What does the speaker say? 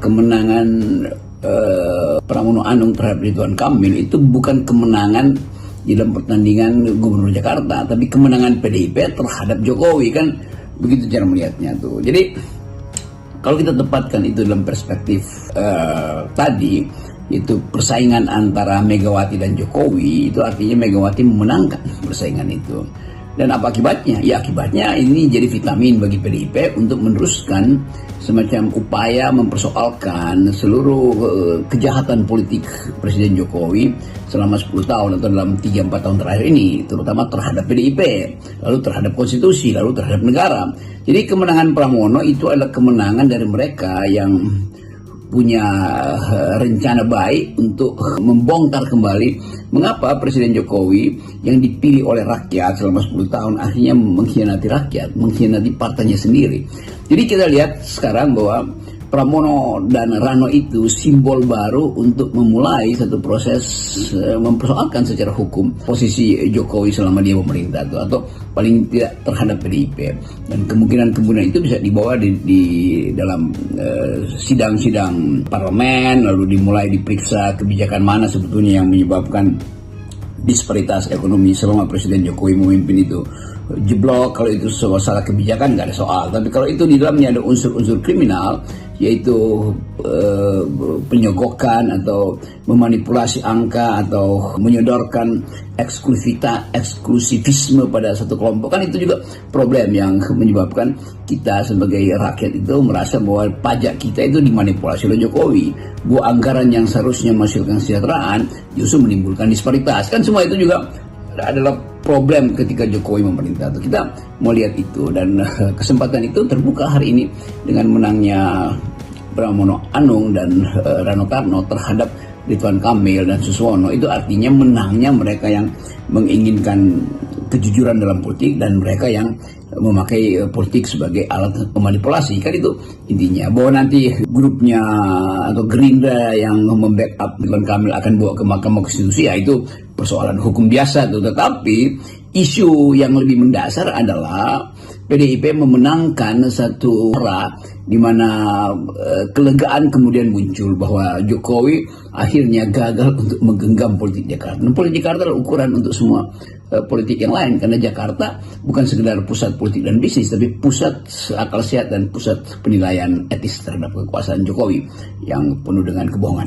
kemenangan Pramono Anung terhadap Ridwan Kamil itu bukan kemenangan di dalam pertandingan Gubernur Jakarta, tapi kemenangan PDIP terhadap Jokowi, kan begitu cara melihatnya tuh. Jadi kalau kita tempatkan itu dalam perspektif tadi, itu persaingan antara Megawati dan Jokowi, itu artinya Megawati memenangkan persaingan itu. Dan apa akibatnya? Ya akibatnya ini jadi vitamin bagi PDIP untuk meneruskan semacam upaya mempersoalkan seluruh kejahatan politik Presiden Jokowi selama 10 tahun atau dalam 3-4 tahun terakhir ini, terutama terhadap PDIP, lalu terhadap konstitusi, lalu terhadap negara. Jadi kemenangan Pramono itu adalah kemenangan dari mereka yang punya rencana baik untuk membongkar kembali mengapa Presiden Jokowi yang dipilih oleh rakyat selama 10 tahun akhirnya mengkhianati rakyat, mengkhianati partainya sendiri. Jadi kita lihat sekarang bahwa Pramono dan Rano itu simbol baru untuk memulai satu proses mempersoalkan secara hukum posisi Jokowi selama dia memerintah itu, atau paling tidak terhadap PDIP. Dan kemungkinan itu bisa dibawa di dalam sidang-sidang parlemen, lalu dimulai diperiksa kebijakan mana sebetulnya yang menyebabkan disparitas ekonomi selama Presiden Jokowi memimpin itu jeblok. Kalau itu salah kebijakan nggak ada soal, tapi kalau itu di dalamnya ada unsur-unsur kriminal, yaitu penyogokan atau memanipulasi angka atau menyodorkan eksklusivisme pada satu kelompok, kan itu juga problem yang menyebabkan kita sebagai rakyat itu merasa bahwa pajak kita itu dimanipulasi oleh Jokowi, bahwa anggaran yang seharusnya menghasilkan kesejahteraan justru menimbulkan disparitas. Kan semua itu juga adalah problem ketika Jokowi memerintah. Kita mau lihat itu, dan kesempatan itu terbuka hari ini dengan menangnya Pramono Anung dan Rano Karno terhadap Ridwan Kamil dan Suswono. Itu artinya menangnya mereka yang menginginkan kejujuran dalam politik dan mereka yang memakai politik sebagai alat memanipulasi. Kan itu intinya, bahwa nanti grupnya atau Gerindra yang membackup Ridwan Kamil akan bawa ke Mahkamah Konstitusi, ya itu persoalan hukum biasa tuh. Tetapi isu yang lebih mendasar adalah PDIP memenangkan satu era di mana kelegaan kemudian muncul bahwa Jokowi akhirnya gagal untuk menggenggam politik Jakarta. Dan politik Jakarta adalah ukuran untuk semua politik yang lain, karena Jakarta bukan sekedar pusat politik dan bisnis, tapi pusat akal sehat dan pusat penilaian etis terhadap kekuasaan Jokowi yang penuh dengan kebohongan.